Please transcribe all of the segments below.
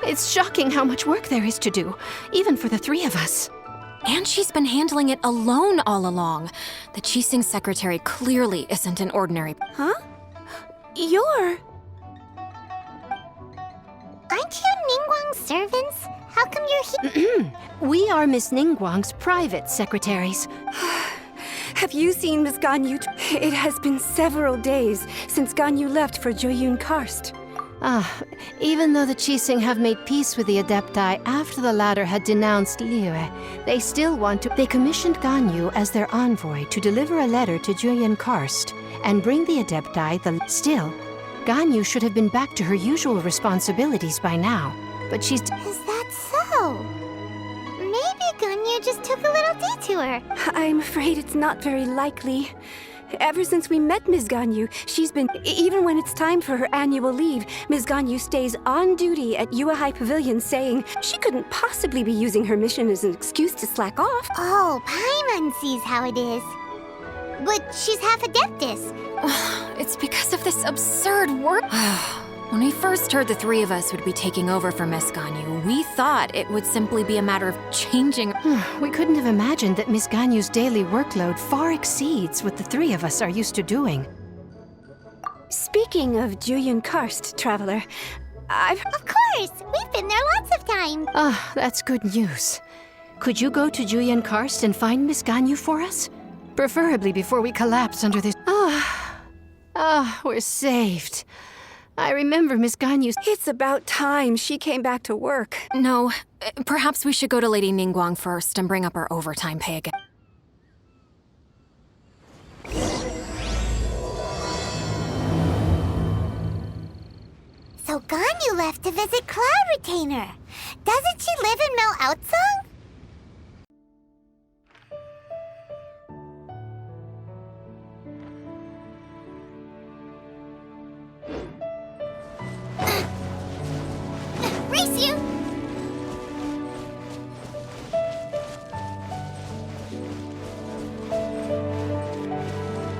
It's shocking how much work there is to do, even for the three of us. And she's been handling it alone all along. The Qixing secretary clearly isn't an ordinary... Huh? You're... Aren't you Ningguang's servants? How come you're here? We are Miss Ningguang's private secretaries. Have you seen Miss Ganyu? It has been several days since Ganyu left for Jueyun Karst. Even though the Qixing have made peace with the Adepti after the latter had denounced Liyue, they still want to... They commissioned Ganyu as their envoy to deliver a letter to Jueyun Karst and bring the Adepti the... Still, Ganyu should have been back to her usual responsibilities by now, but she's... Is that so? Maybe Ganyu just took a little detour. I'm afraid it's not very likely. Ever since we met Ms. Ganyu, she's been... Even when it's time for her annual leave, Ms. Ganyu stays on duty at Yuehai Pavilion saying she couldn't possibly be using her mission as an excuse to slack off. Oh, Paimon sees how it is. But she's half Adeptus. It's because of this absurd work... When we first heard the three of us would be taking over for Miss Ganyu, we thought it would simply be a matter of changing... We couldn't have imagined that Miss Ganyu's daily workload far exceeds what the three of us are used to doing. Speaking of Jueyun Karst, Traveler, Of course! We've been there lots of times! That's good news. Could you go to Jueyun Karst and find Miss Ganyu for us? Preferably before we collapse under this... we're saved. I remember Miss Ganyu's... It's about time she came back to work. No, perhaps we should go to Lady Ningguang first and bring up our overtime pay again. So Ganyu left to visit Cloud Retainer. Doesn't she live in Mel Outsong? Race you!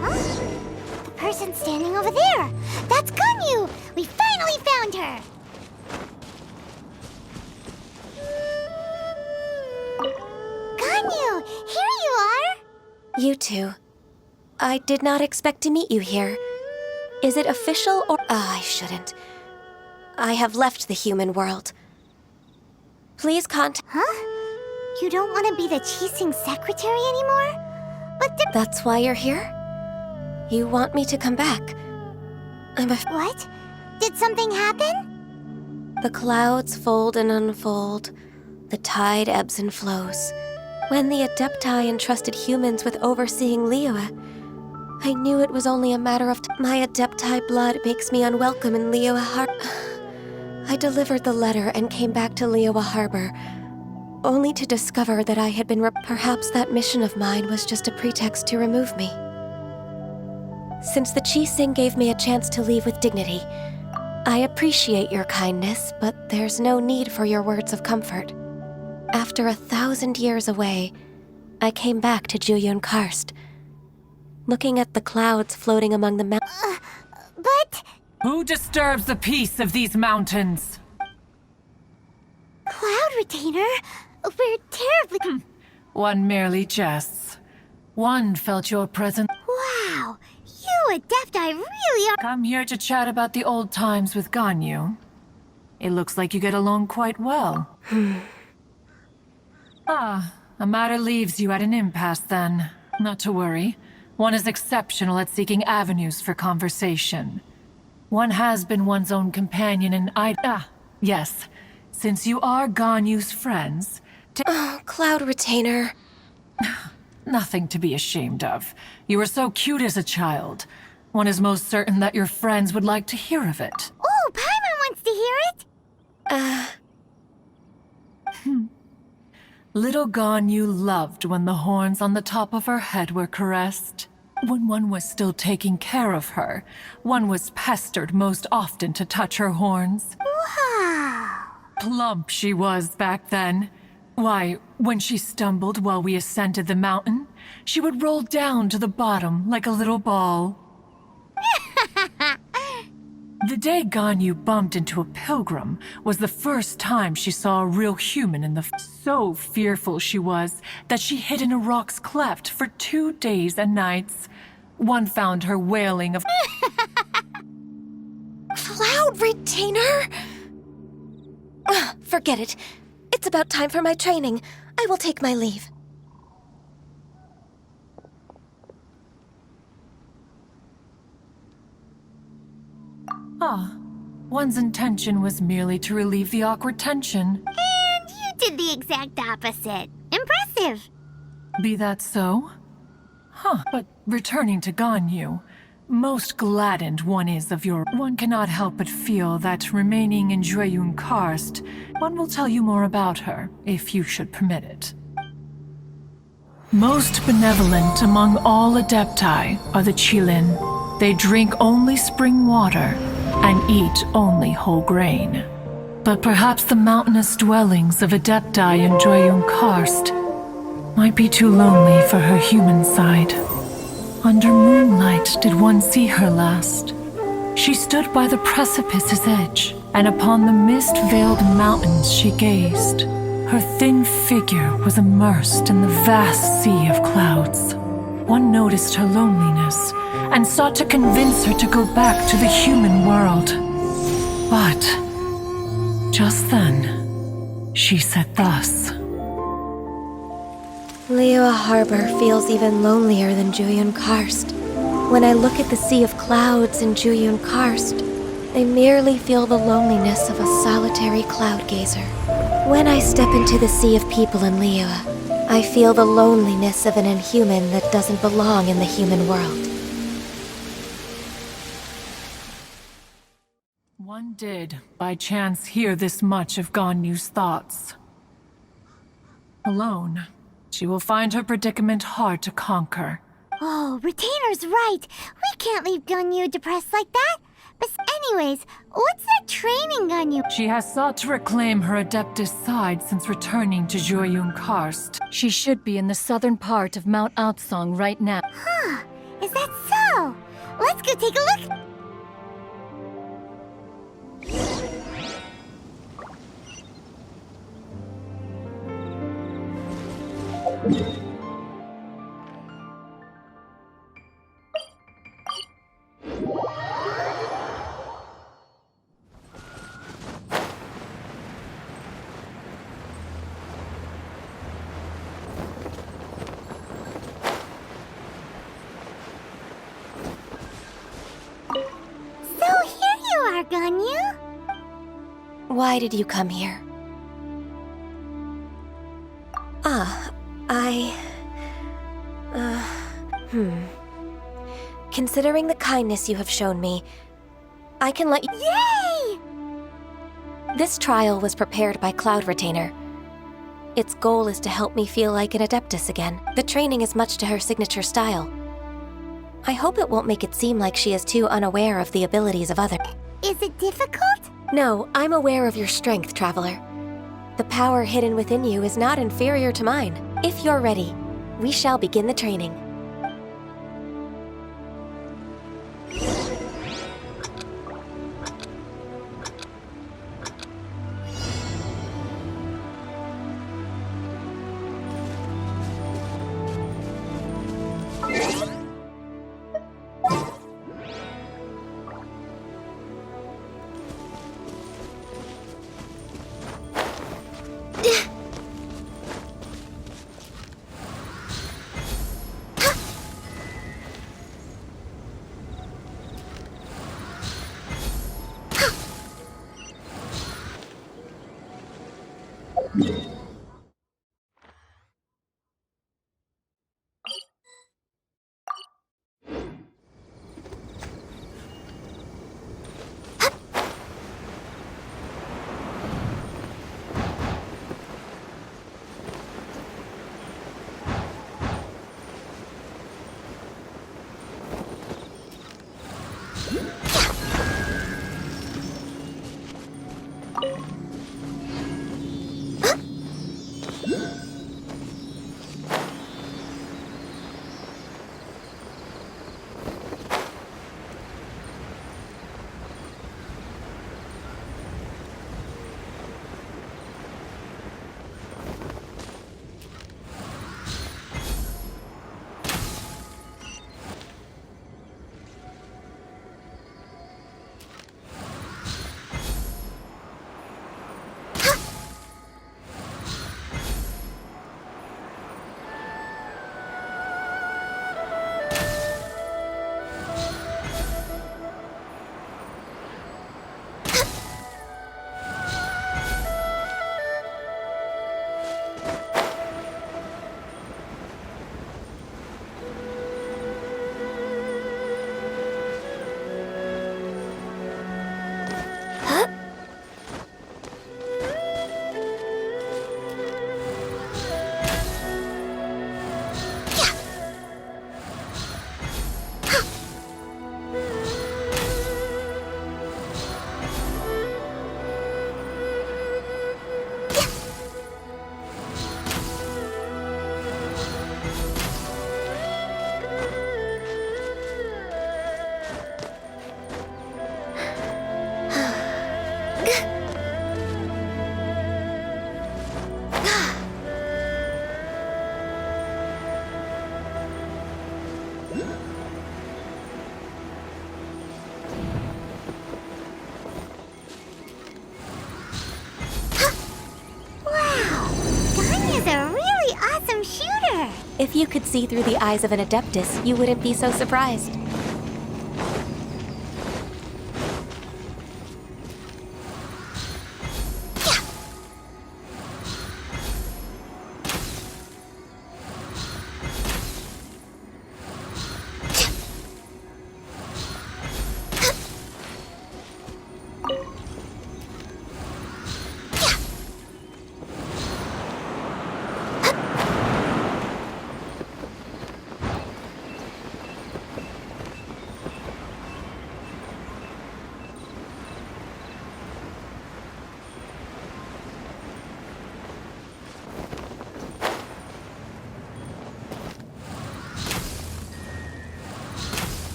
Huh? The person standing over there! That's Ganyu! We finally found her! Ganyu! Here you are! You two. I did not expect to meet you here. Is it official or... I shouldn't. I have left the human world. Please contact... Huh? You don't want to be the Qixing secretary anymore? But That's why you're here? You want me to come back? What? Did something happen? The clouds fold and unfold. The tide ebbs and flows. When the Adepti entrusted humans with overseeing Liyue, I knew it was only a matter of my Adepti blood makes me unwelcome in Liyue Harbor. I delivered the letter and came back to Liyue Harbor, only to discover that I had been perhaps that mission of mine was just a pretext to remove me. Since the Qixing gave me a chance to leave with dignity, I appreciate your kindness, but there's no need for your words of comfort. After 1,000 years away, I came back to Jueyun Karst, looking at the clouds floating among the mountains. But... Who disturbs the peace of these mountains? Cloud Retainer? We're terribly... One merely jests. One felt your presence. Wow! You Adepti really are... Come here to chat about the old times with Ganyu. It looks like you get along quite well. A matter leaves you at an impasse then. Not to worry. One is exceptional at seeking avenues for conversation. One has been one's own companion and yes. Since you are Ganyu's friends, Oh, Cloud Retainer. Nothing to be ashamed of. You were so cute as a child. One is most certain that your friends would like to hear of it. Oh, Paimon wants to hear it. Little Ganyu loved when the horns on the top of her head were caressed. When one was still taking care of her, one was pestered most often to touch her horns. Wow. Plump she was back then. Why, when she stumbled while we ascended the mountain, she would roll down to the bottom like a little ball. The day Ganyu bumped into a pilgrim was the first time she saw a real human in the so fearful she was that she hid in a rock's cleft for 2 days and nights. One found her wailing of Cloud Retainer? Forget it. It's about time for my training. I will take my leave. One's intention was merely to relieve the awkward tension. And you did the exact opposite. Impressive. Be that so? But returning to Ganyu, most gladdened one is of your... One cannot help but feel that remaining in Jueyun Karst, one will tell you more about her, if you should permit it. Most benevolent among all Adepti are the Qilin. They drink only spring water and eat only whole grain. But perhaps the mountainous dwellings of Adepti in Jueyun Karst might be too lonely for her human side. Under moonlight did one see her last. She stood by the precipice's edge, and upon the mist-veiled mountains she gazed. Her thin figure was immersed in the vast sea of clouds. One noticed her loneliness, and sought to convince her to go back to the human world. But just then, she said thus. Liyue Harbor feels even lonelier than Jueyun Karst. When I look at the sea of clouds in Jueyun Karst, I merely feel the loneliness of a solitary cloud gazer. When I step into the sea of people in Liyue, I feel the loneliness of an inhuman that doesn't belong in the human world. One did, by chance, hear this much of Ganyu's thoughts. Alone, she will find her predicament hard to conquer. Oh, Retainer's right. We can't leave Ganyu depressed like that. But anyways, what's that training Ganyu? She has sought to reclaim her Adeptus side since returning to Jueyun Karst. She should be in the southern part of Mount Aotsong right now. Huh, is that so? Let's go take a look. Ganyu? Why did you come here? Considering the kindness you have shown me, I can let you... Yay! This trial was prepared by Cloud Retainer. Its goal is to help me feel like an Adeptus again. The training is much to her signature style. I hope it won't make it seem like she is too unaware of the abilities of others. Is it difficult? No, I'm aware of your strength, Traveler. The power hidden within you is not inferior to mine. If you're ready, we shall begin the training. If you could see through the eyes of an Adeptus, you wouldn't be so surprised.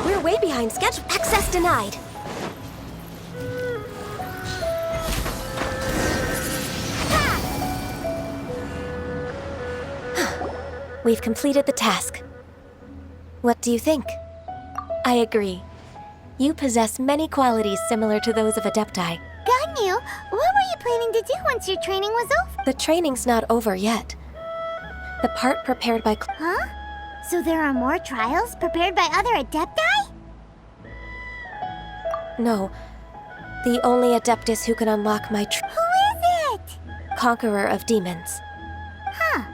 We're way behind schedule. Access denied. We've completed the task. What do you think? I agree. You possess many qualities similar to those of Adepti. Ganyu, what were you planning to do once your training was over? The training's not over yet. The part prepared by Huh? So there are more trials prepared by other Adepti? No. The only Adeptus who can unlock my Who is it? Conqueror of Demons. Huh.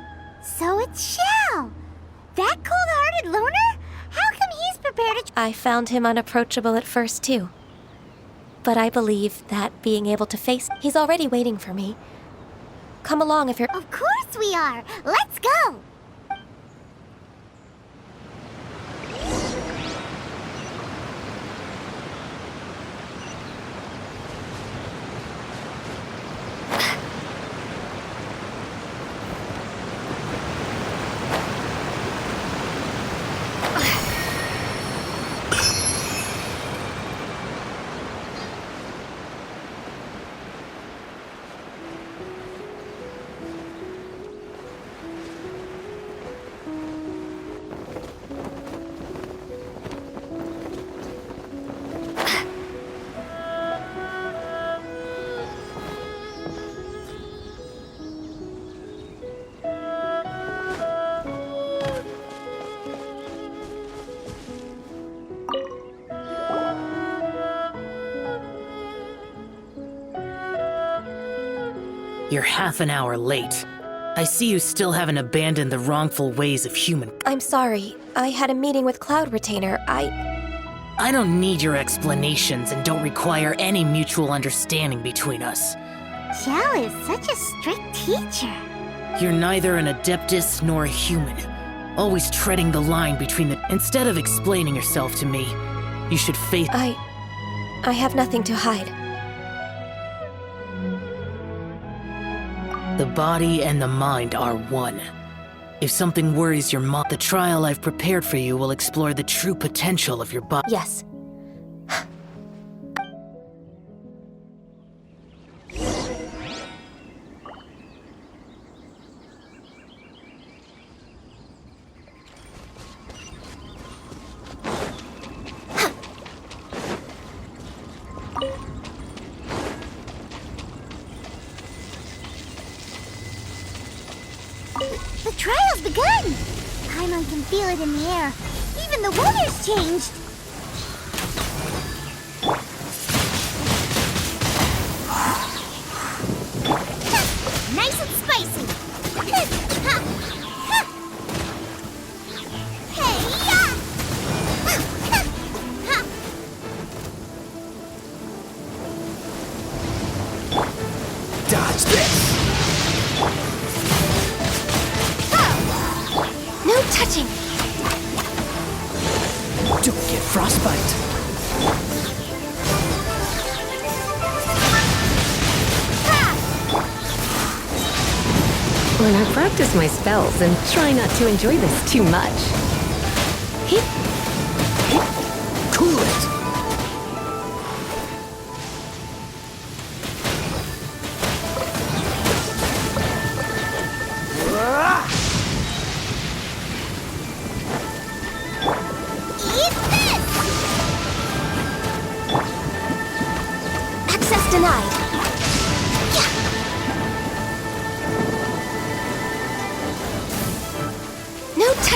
So it's Xiao. That cold-hearted loner? How come he's prepared to... I found him unapproachable at first, too. But I believe that being able to face... He's already waiting for me. Come along if you're... Of course we are. Let's go. You're half an hour late. I see you still haven't abandoned the wrongful ways of human. I'm sorry. I had a meeting with Cloud Retainer. I don't need your explanations and don't require any mutual understanding between us. Xiao is such a strict teacher. You're neither an Adeptus nor a human. Always treading the line between the... Instead of explaining yourself to me, you should face... I have nothing to hide. The body and the mind are one. If something worries your mind, the trial I've prepared for you will explore the true potential of your body. Yes. The trial's begun! Paimon can feel it in the air. Even the weather's changed! Nice and spicy! Dodge this! No touching! Don't get frostbite! When I practice my spells and try not to enjoy this too much. Cool it!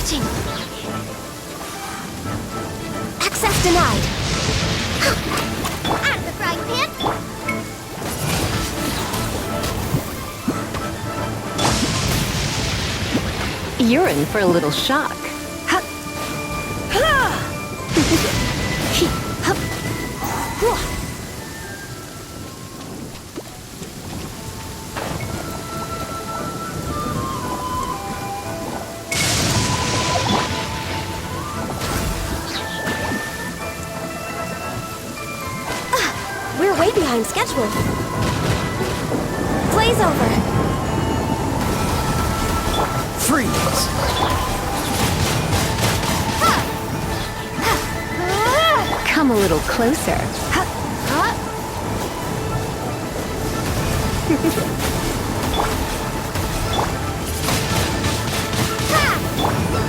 Catching! Access denied! Out of the frying pan! You're in for a little shock. We're way behind schedule. Play's over. Freeze! Come a little closer.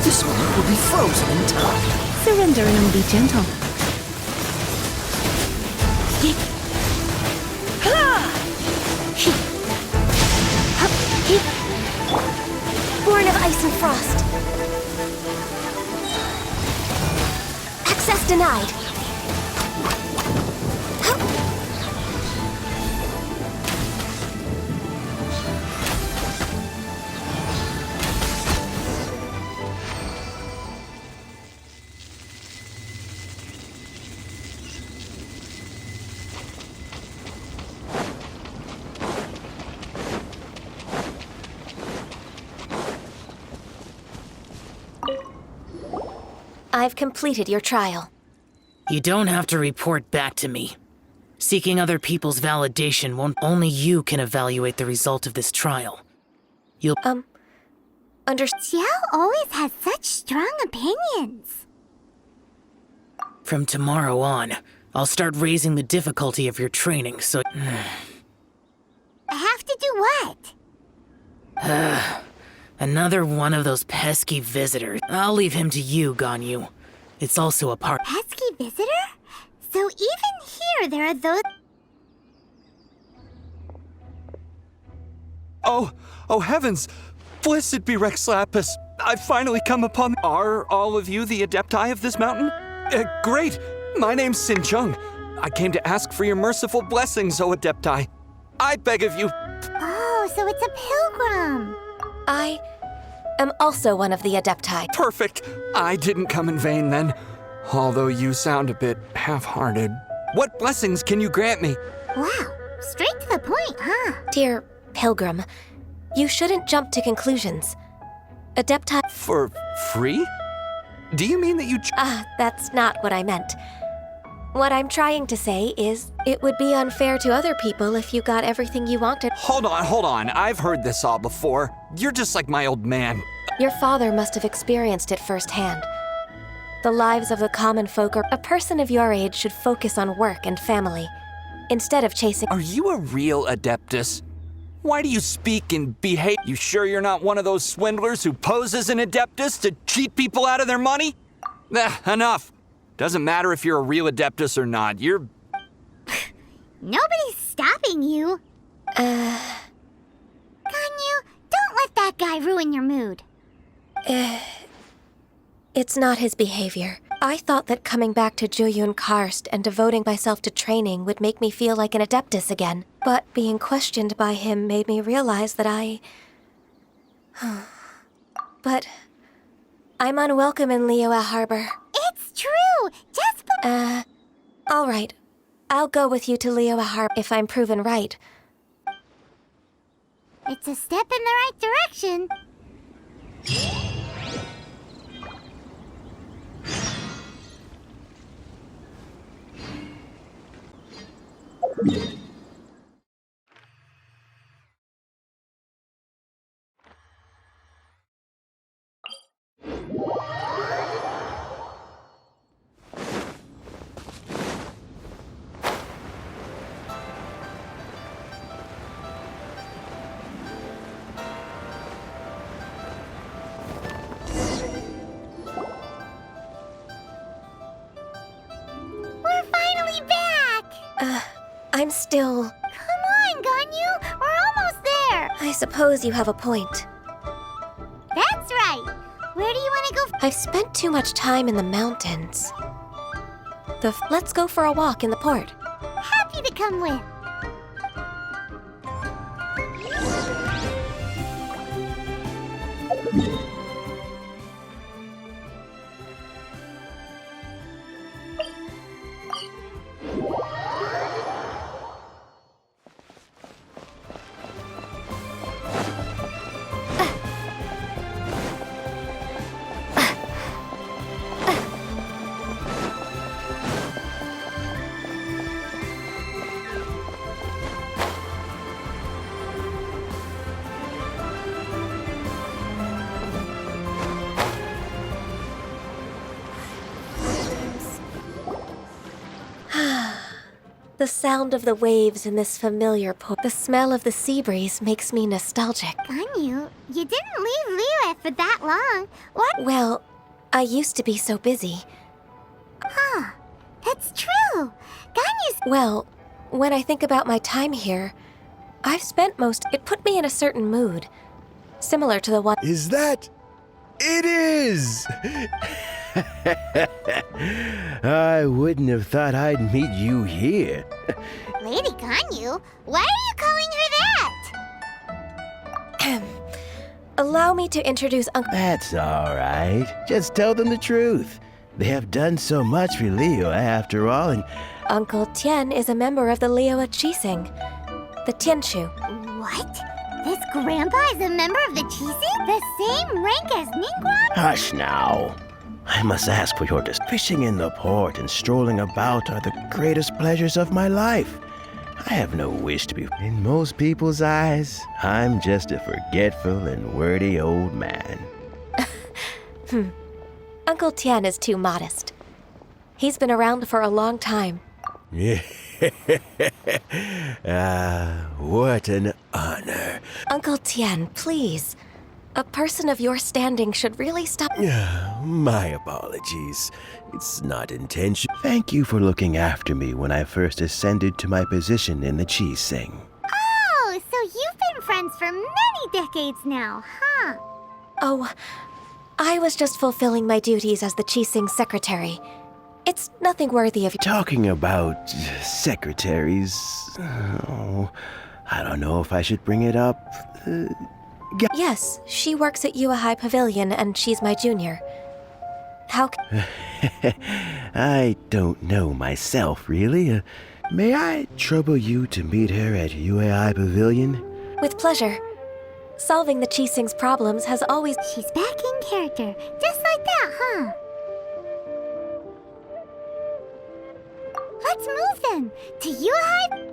This one will be frozen in time. Surrender and be gentle. Born of ice and frost. Access denied. I've completed your trial. You don't have to report back to me. Seeking other people's validation won't. Only you can evaluate the result of this trial. You'll. Xiao always has such strong opinions. From tomorrow on, I'll start raising the difficulty of your training, so. I have to do what? Another one of those pesky visitors. I'll leave him to you, Ganyu. It's also a part. Pesky visitor? So even here there are those... Oh heavens! Blessed be Rex Lapis! I've finally come upon... Are all of you the Adepti of this mountain? Great! My name's Sin Chung. I came to ask for your merciful blessings, O Adepti. I beg of you... Oh, so it's a pilgrim. I am also one of the Adepti. Perfect! I didn't come in vain then. Although you sound a bit half-hearted. What blessings can you grant me? Wow, straight to the point, huh? Dear Pilgrim, you shouldn't jump to conclusions. Adepti... For free? Do you mean that you... That's not what I meant. What I'm trying to say is, it would be unfair to other people if you got everything you wanted. Hold on. I've heard this all before. You're just like my old man. Your father must have experienced it firsthand. The lives of the common folk are... A person of your age should focus on work and family, instead of chasing... Are you a real Adeptus? Why do you speak and behave? You sure you're not one of those swindlers who pose as an Adeptus to cheat people out of their money? Enough. Doesn't matter if you're a real Adeptus or not, you're... Nobody's stopping you. Ganyu, don't let that guy ruin your mood. It's not his behavior. I thought that coming back to Jueyun Karst and devoting myself to training would make me feel like an Adeptus again. But being questioned by him made me realize that But I'm unwelcome in Liyue Harbor. It's true! Just All right. I'll go with you to Liyue Harbor if I'm proven right. It's a step in the right direction. I'm still... Come on, Ganyu! We're almost there! I suppose you have a point. That's right! Where do you want to go I've spent too much time in the mountains. Let's go for a walk in the port. Happy to come with. The sound of the waves in this familiar port. The smell of the sea breeze makes me nostalgic. Ganyu, you didn't leave Liyue for that long. What? Well, I used to be so busy. Huh. That's true. Ganyu's... Well, when I think about my time here, I've spent most... It put me in a certain mood. Similar to the one... Is that... It is! I wouldn't have thought I'd meet you here. Lady Ganyu, why are you calling her that? Allow me to introduce Uncle... That's all right. Just tell them the truth. They have done so much for Liyue after all, and... Uncle Tian is a member of the Liyue Qixing, the Tianshu. What? This grandpa is a member of the Qixing? The same rank as Ningguno? Hush now. I must ask for your fishing in the port and strolling about are the greatest pleasures of my life. I have no wish to be... In most people's eyes, I'm just a forgetful and wordy old man. Uncle Tian is too modest. He's been around for a long time. What an honor. Uncle Tian, please. A person of your standing should really stop... My apologies. It's not intentional. Thank you for looking after me when I first ascended to my position in the Qixing. Oh, so you've been friends for many decades now, huh? Oh, I was just fulfilling my duties as the Qixing secretary. It's nothing worthy of... Talking about secretaries... Oh, I don't know if I should bring it up. Yes, she works at High Pavilion and she's my junior. How I don't know myself, really. May I trouble you to meet her at High Pavilion? With pleasure. Solving the Qixing's problems has always... She's back in character, just like that, huh? Let's move then, to High...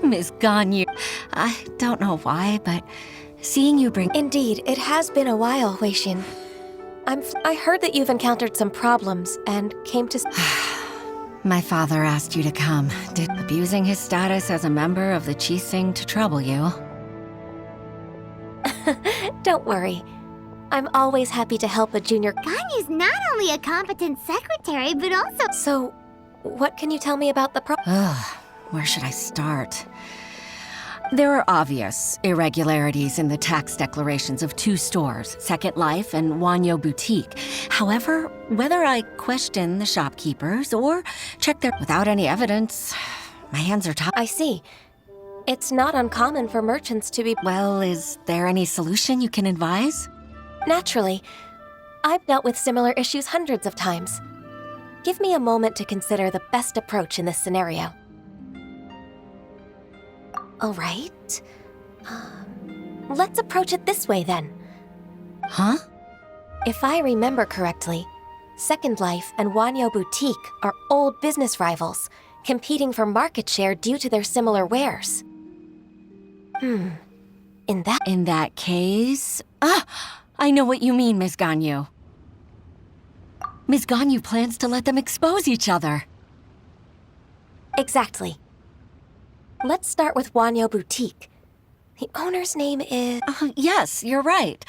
Miss Ganyu. I don't know why, but seeing you bring... Indeed, it has been a while, Huixin. I heard that you've encountered some problems and came to... My father asked you to come. Did abusing his status as a member of the Qixing to trouble you? Don't worry. I'm always happy to help a junior... Ganyu's not only a competent secretary, but also... So, what can you tell me about the Where should I start? There are obvious irregularities in the tax declarations of two stores, Second Life and Wanyo Boutique. However, whether I question the shopkeepers or check their... Without any evidence, my hands are tied. I see. It's not uncommon for merchants to be... Well, is there any solution you can advise? Naturally. I've dealt with similar issues hundreds of times. Give me a moment to consider the best approach in this scenario. All right. Let's approach it this way, then. Huh? If I remember correctly, Second Life and Wanyo Boutique are old business rivals, competing for market share due to their similar wares. In that case... I know what you mean, Ms. Ganyu. Ms. Ganyu plans to let them expose each other. Exactly. Let's start with Wanyo Boutique. The owner's name is... Yes, you're right.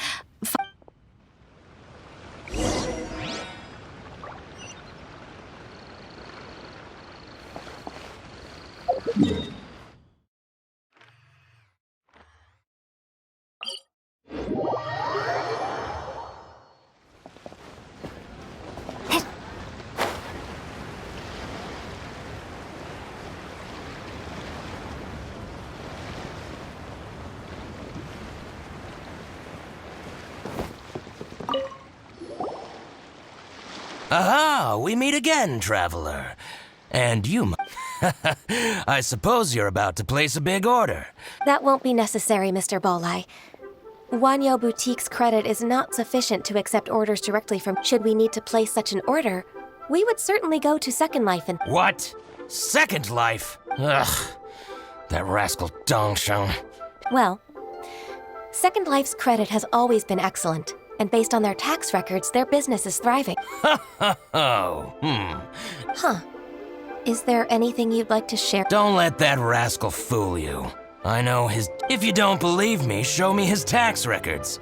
Aha! We meet again, traveler. And you, I suppose you're about to place a big order. That won't be necessary, Mr. Bolai. Wanyo Boutique's credit is not sufficient to accept orders directly from... Should we need to place such an order, we would certainly go to Second Life and... What? Second Life? Ugh. That rascal Dongsheng. Well, Second Life's credit has always been excellent. And based on their tax records, their business is thriving. Huh. Is there anything you'd like to share? Don't let that rascal fool you. I know his... If you don't believe me, show me his tax records.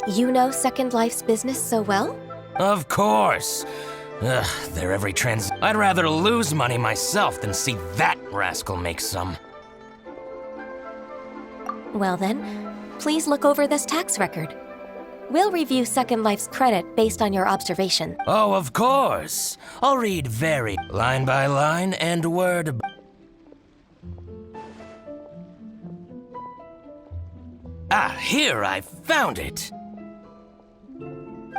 You know Second Life's business so well? Of course. Ugh, their every I'd rather lose money myself than see that rascal make some. Well then, please look over this tax record. We'll review Second Life's credit based on your observation. Oh, of course. I'll read very line by line and word. Here, I found it.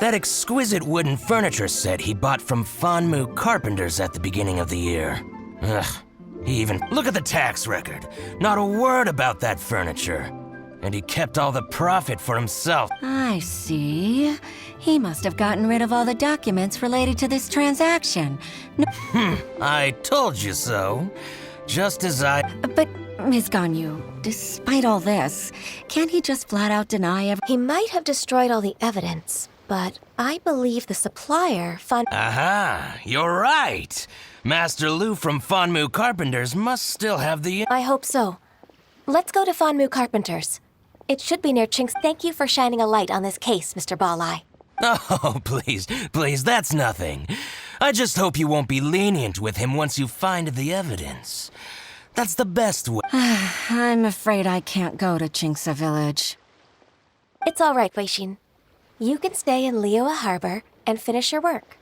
That exquisite wooden furniture set he bought from Fanmu Carpenters at the beginning of the year. Ugh, he even... Look at the tax record. Not a word about that furniture. And he kept all the profit for himself. I see. He must have gotten rid of all the documents related to this transaction. I told you so. Just as I... But, Ms. Ganyu, despite all this, can't he just flat out deny He might have destroyed all the evidence, but I believe the supplier, Aha! You're right! Master Lu from Fanmu Carpenters must still have the... I hope so. Let's go to Fanmu Carpenters. It should be near Chinks. Thank you for shining a light on this case, Mr. Balai. Oh, please, that's nothing. I just hope you won't be lenient with him once you find the evidence. That's the best way. I'm afraid I can't go to Chinksa Village. It's all right, Weishin. You can stay in Liyue Harbor and finish your work.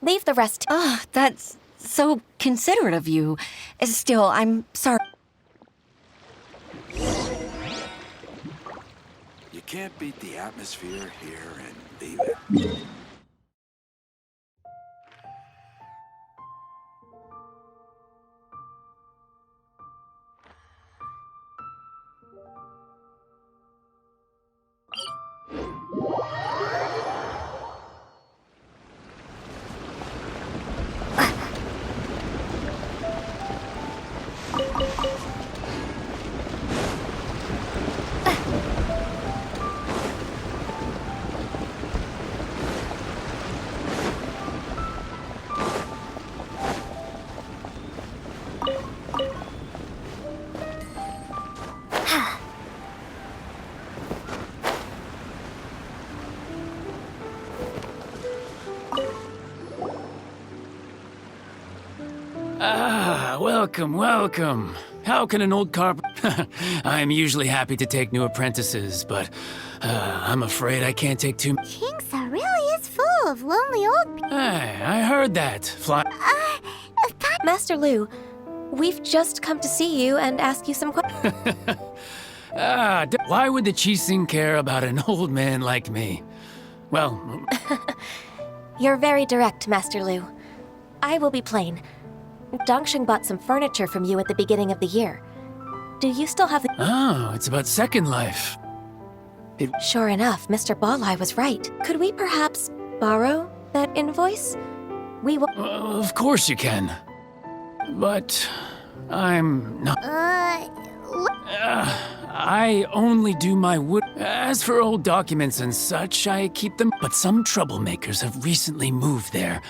Leave the rest. That's so considerate of you. Still, I'm sorry. You can't beat the atmosphere here and leave it. Welcome. How can an old carpenter... I'm usually happy to take new apprentices, but I'm afraid I can't take too... Chinksa really is full of lonely old people. Hey, I heard that. Master Lu, we've just come to see you and ask you some questions. Why would the Qixing care about an old man like me? Well... You're very direct, Master Lu. I will be plain. Dongsheng bought some furniture from you at the beginning of the year. Do you still have the... Oh, it's about Second Life. Sure enough, Mr. Balai was right. Could we perhaps borrow that invoice? We will... Of course you can. but I'm not. I only do my wood. As for old documents and such, I keep them. But some troublemakers have recently moved there,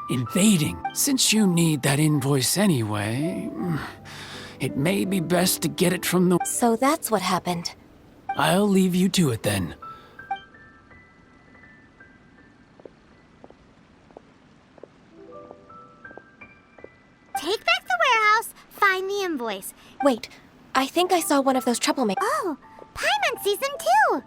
invading. Since you need that invoice anyway, it may be best to get it from the. So that's what happened. I'll leave you to it then. Take back the warehouse, find the invoice. Wait, I think I saw one of those troublemakers. Oh, Paimon sees them too.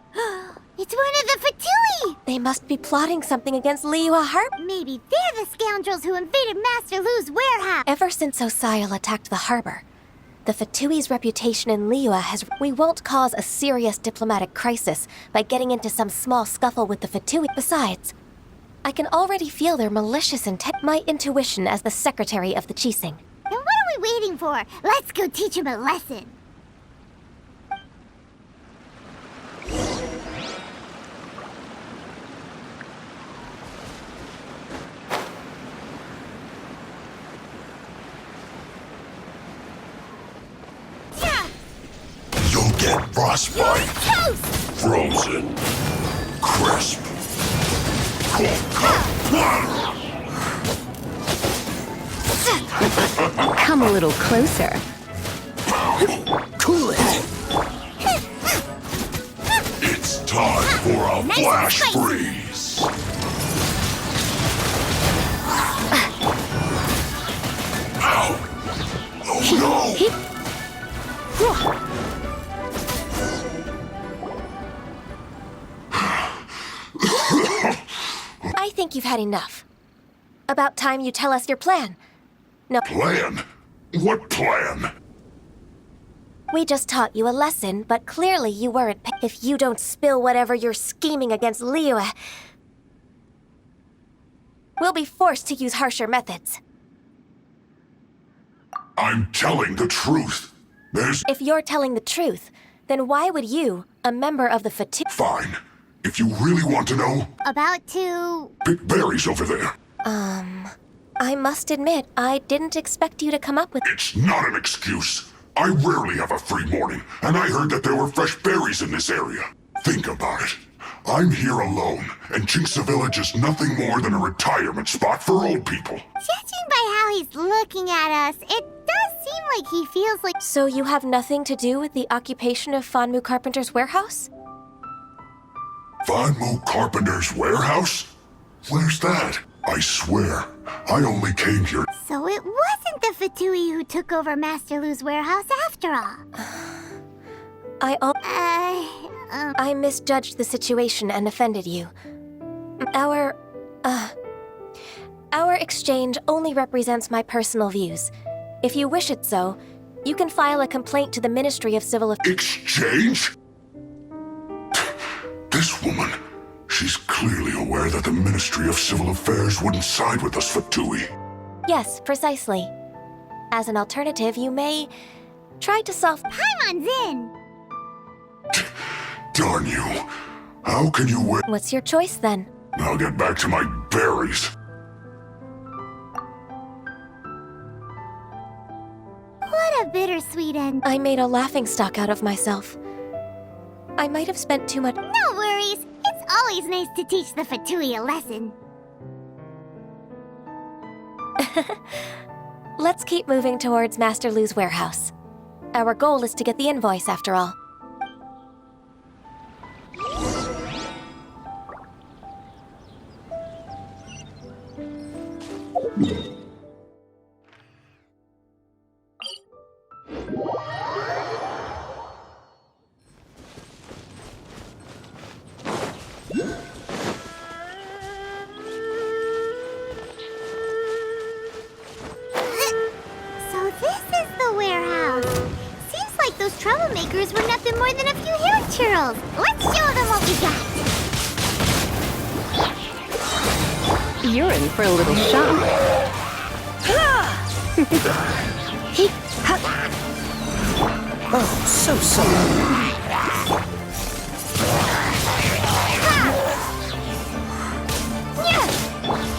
It's one of the Fatui. They must be plotting something against Liyue Harp. Maybe they're the scoundrels who invaded Master Lu's warehouse. Ever since Osial attacked the harbor, the Fatui's reputation in Liyue has... We won't cause a serious diplomatic crisis by getting into some small scuffle with the Fatui. Besides, I can already feel their malicious intent. My intuition as the secretary of the Qixing. Then what are we waiting for? Let's go teach him a lesson. You'll get frostbite, frozen, crisp. Come a little closer. Cool it. It's time for a flash freeze. Ow! Oh no! I think you've had enough. About time you tell us your plan. No. Plan? What plan? We just taught you a lesson, but clearly you weren't. If you don't spill whatever you're scheming against Liyue, we'll be forced to use harsher methods. I'm telling the truth. If you're telling the truth, then why would you, a member of the Fatui... Fine. If you really want to know... About to... Pick berries over there. I must admit, I didn't expect you to come up with... It's not an excuse. I rarely have a free morning, and I heard that there were fresh berries in this area. Think about it. I'm here alone, and Jinxa Village is nothing more than a retirement spot for old people. Judging by how he's looking at us, it does seem like he feels like... So you have nothing to do with the occupation of Fanmu Carpenter's warehouse? Fanmu Carpenter's warehouse? Where's that? I swear, I only came here... So it wasn't the Fatui who took over Master Lu's warehouse after all. I misjudged the situation and offended you. Our exchange only represents my personal views. If you wish it so, you can file a complaint to the Ministry of Civil Affairs. Exchange? This woman, she's clearly aware that the Ministry of Civil Affairs wouldn't side with us Fatui. Yes, precisely. As an alternative, you may try to solve... Paimon's in! Darn you. How can you wait? What's your choice, then? I'll get back to my berries. What a bittersweet end. I made a laughingstock out of myself. I might have spent too much... No worries. It's always nice to teach the Fatui a lesson. Let's keep moving towards Master Lu's warehouse. Our goal is to get the invoice, after all. So this is the warehouse. Seems like those troublemakers were nothing more than a few hill churls. Let's show them what we got. You're in for a little shock. Oh, so sorry.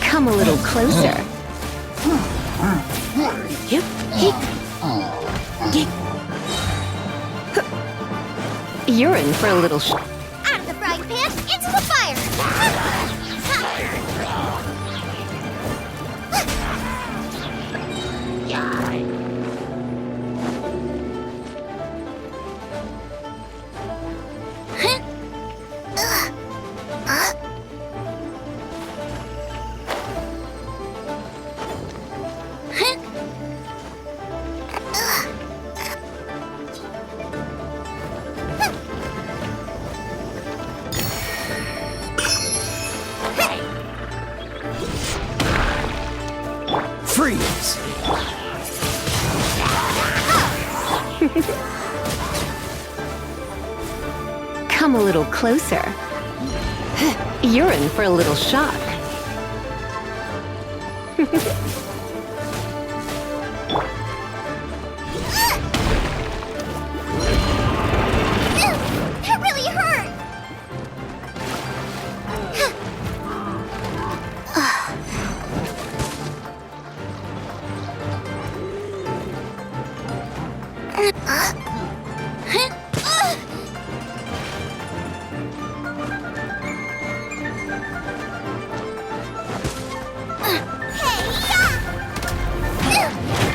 Come a little closer. Yep. You're in for a little Out of the frying pan, into the fire! Freeze! Come a little closer. You're in for a little shock. That really hurt!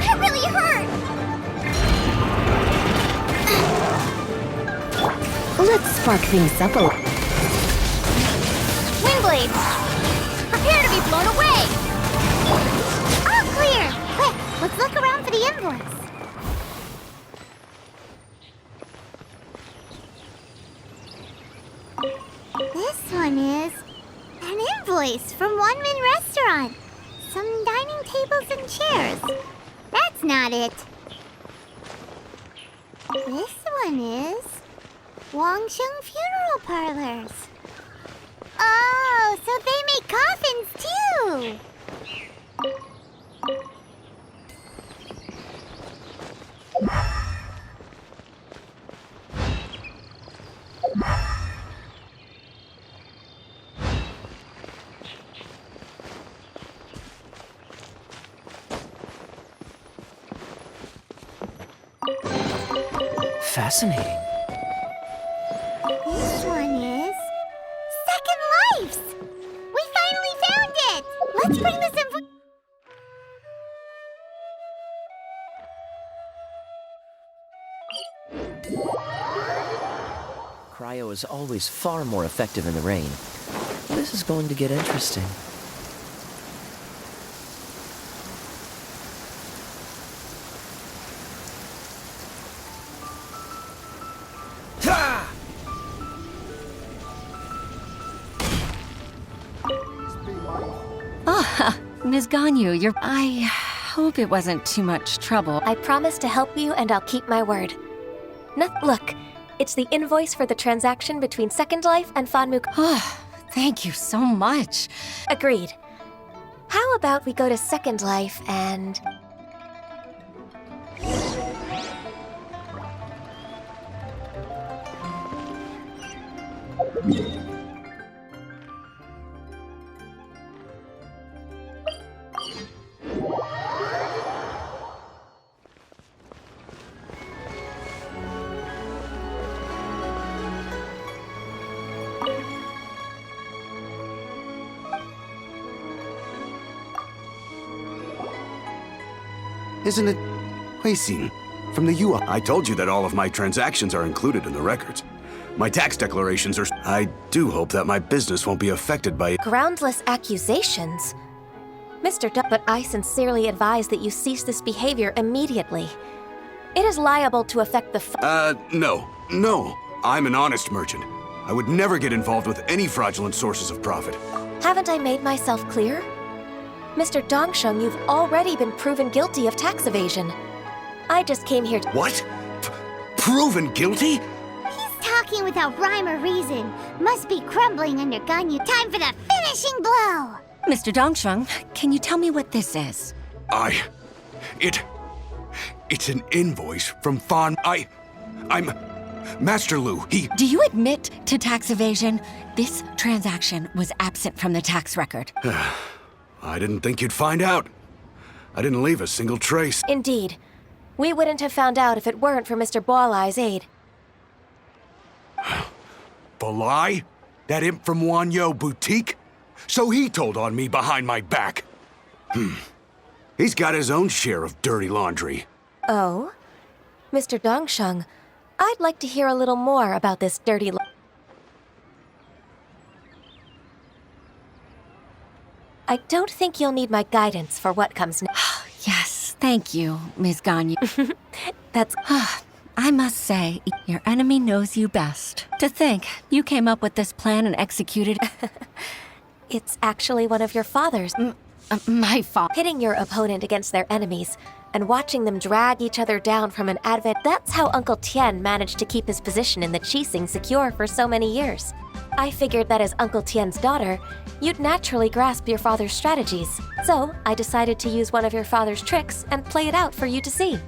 That really hurt! Let's spark things up a little. Windblades! Prepare to be blown away! All clear! Quick, let's look around for the invoice. This one is an invoice from One Min Restaurant. Some dining tables and chairs. That's not it. This one is Wangsheng Funeral Parlors. Oh, so they make coffins too! Fascinating. This one is Second Lives! We finally found it! Let's bring this in. Cryo is always far more effective in the rain. This is going to get interesting. Ms. Ganyu, I hope it wasn't too much trouble. I promise to help you, and I'll keep my word. Look, it's the invoice for the transaction between Second Life and Fanmu. Thank you so much. Agreed. How about we go to Second Life and... Isn't it Huixing from the UI? I told you that all of my transactions are included in the records. My tax declarations are... I do hope that my business won't be affected by... Groundless accusations? Mr. But I sincerely advise that you cease this behavior immediately. It is liable to affect the No. I'm an honest merchant. I would never get involved with any fraudulent sources of profit. Haven't I made myself clear? Mr. Dongsheng, you've already been proven guilty of tax evasion. I just came here to... What? Proven guilty? He's talking without rhyme or reason. Must be crumbling under Ganyu. Time for the finishing blow! Mr. Dongsheng, can you tell me what this is? It's an invoice from I'm Master Lu, Do you admit to tax evasion? This transaction was absent from the tax record. I didn't think you'd find out. I didn't leave a single trace. Indeed. We wouldn't have found out if it weren't for Mr. Ball-Eye's aid. Balai? That imp from Wanyo Boutique? So he told on me behind my back. He's got his own share of dirty laundry. Oh? Mr. Dongsheng, I'd like to hear a little more about this dirty I don't think you'll need my guidance for what comes next. Yes, thank you, Ms. Ganyu. That's... I must say, your enemy knows you best. To think, you came up with this plan and executed it. It's actually one of your father's. My fault. Pitting your opponent against their enemies and watching them drag each other down from an advent. That's how Uncle Tien managed to keep his position in the Qixing secure for so many years. I figured that as Uncle Tien's daughter, you'd naturally grasp your father's strategies. So I decided to use one of your father's tricks and play it out for you to see.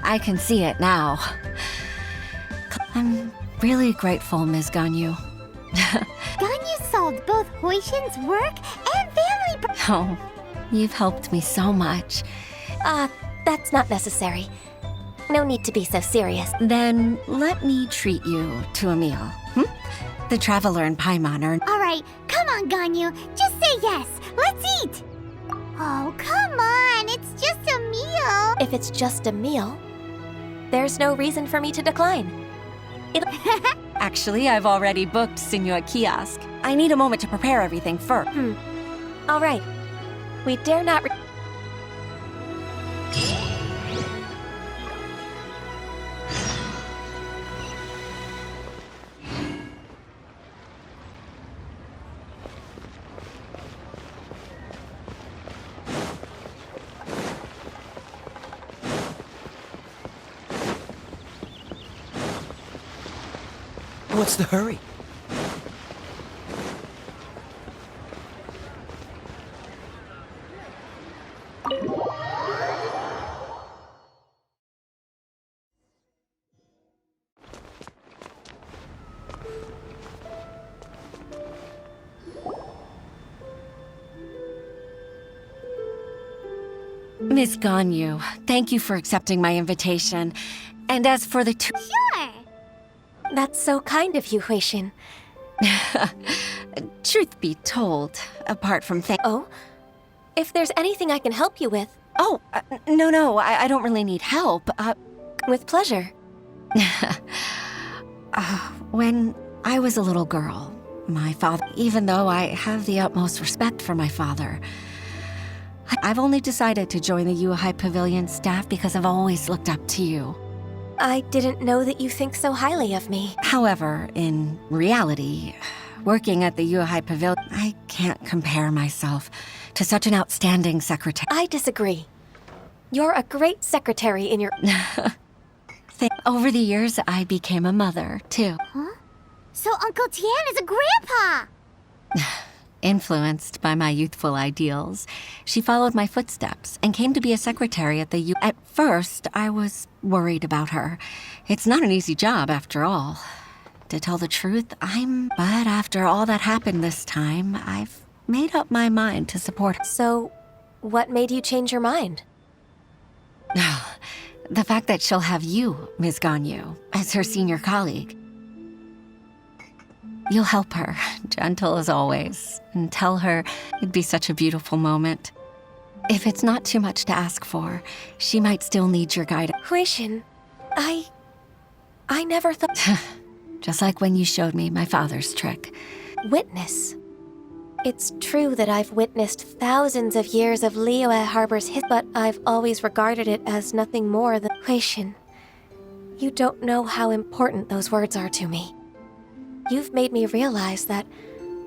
I can see it now. I'm really grateful, Ms. Ganyu. Ganyu solved both Huishin's work and family. Oh, you've helped me so much. That's not necessary. No need to be so serious. Then let me treat you to a meal. The Traveler and Paimon are... All right, come on, Ganyu. Just say yes. Let's eat. Oh, come on. It's just a meal. If it's just a meal, there's no reason for me to decline. Actually, I've already booked Senor Kiosk. I need a moment to prepare everything first. All right. We dare not... What's the hurry? Miss Ganyu, thank you for accepting my invitation. And as for the two... Sure! That's so kind of you, Huishin. Truth be told, apart from Oh? If there's anything I can help you with... Oh, no, I don't really need help. With pleasure. When I was a little girl, my father... Even though I have the utmost respect for my father, I've only decided to join the Yuehai Pavilion staff because I've always looked up to you. I didn't know that you think so highly of me. However, in reality, working at the Yuehai Pavilion, I can't compare myself to such an outstanding secretary. I disagree. You're a great secretary in your... Over the years, I became a mother, too. Huh? So Uncle Tien is a grandpa! Influenced by my youthful ideals, she followed my footsteps and came to be a secretary at the U. At first, I was worried about her. It's not an easy job, after all. To tell the truth, But after all that happened this time, I've made up my mind to support her. So, what made you change your mind? The fact that she'll have you, Ms. Ganyu, as her senior colleague. You'll help her, gentle as always, and tell her it'd be such a beautiful moment. If it's not too much to ask for, she might still need your guidance. Huishin, I never thought... Just like when you showed me my father's trick. Witness. It's true that I've witnessed thousands of years of Liyue Harbor's history, but I've always regarded it as nothing more than... Huishin, you don't know how important those words are to me. You've made me realize that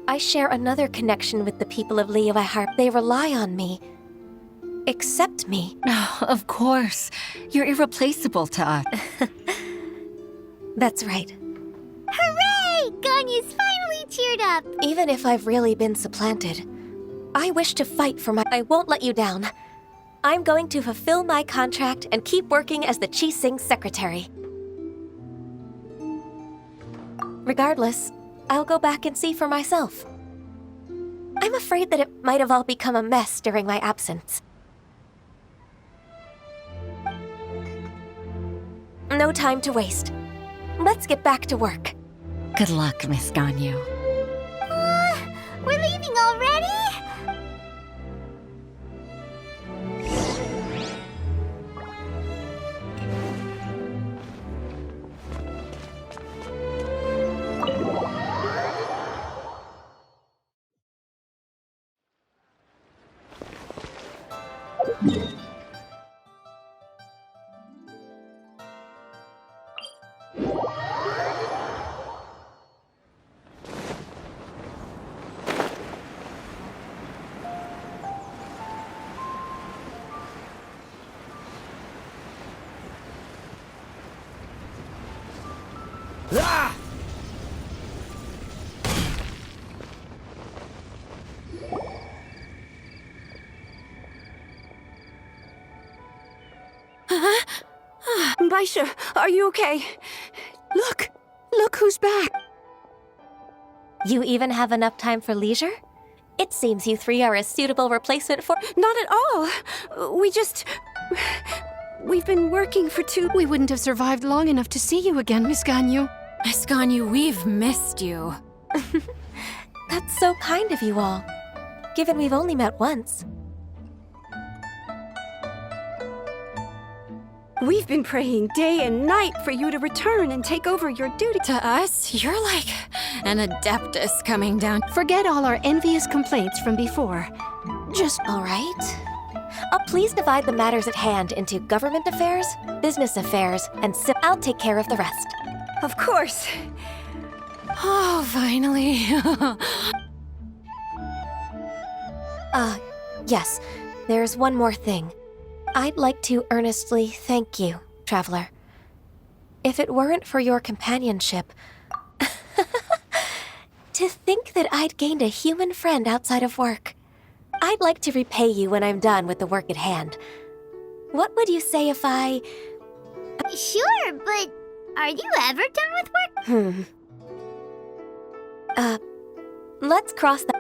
I share another connection with the people of Liyue Harbor. They rely on me. Accept me. Oh, of course. You're irreplaceable to us. That's right. Hooray! Ganyu's finally cheered up! Even if I've really been supplanted, I wish to fight for my... I won't let you down. I'm going to fulfill my contract and keep working as the Qixing secretary. Regardless, I'll go back and see for myself. I'm afraid that it might have all become a mess during my absence. No time to waste. Let's get back to work. Good luck, Miss Ganyu. We're leaving already? Ah! Baisha, are you okay? Look who's back. You even have enough time for leisure? It seems you three are a suitable replacement for— Not at all. We've been working for We wouldn't have survived long enough to see you again, Miss Ganyu. Miss Ganyu, we've missed you. That's so kind of you all, given we've only met once. We've been praying day and night for you to return and take over your duty. To us, you're like an adeptus coming down. Forget all our envious complaints from before. Just all right. Please divide the matters at hand into government affairs, business affairs, and I'll take care of the rest. Of course. Oh, finally. Yes, there's one more thing. I'd like to earnestly thank you, Traveler. If it weren't for your companionship, to think that I'd gained a human friend outside of work. I'd like to repay you when I'm done with the work at hand. What would you say if I... Sure, but are you ever done with work? Let's cross that...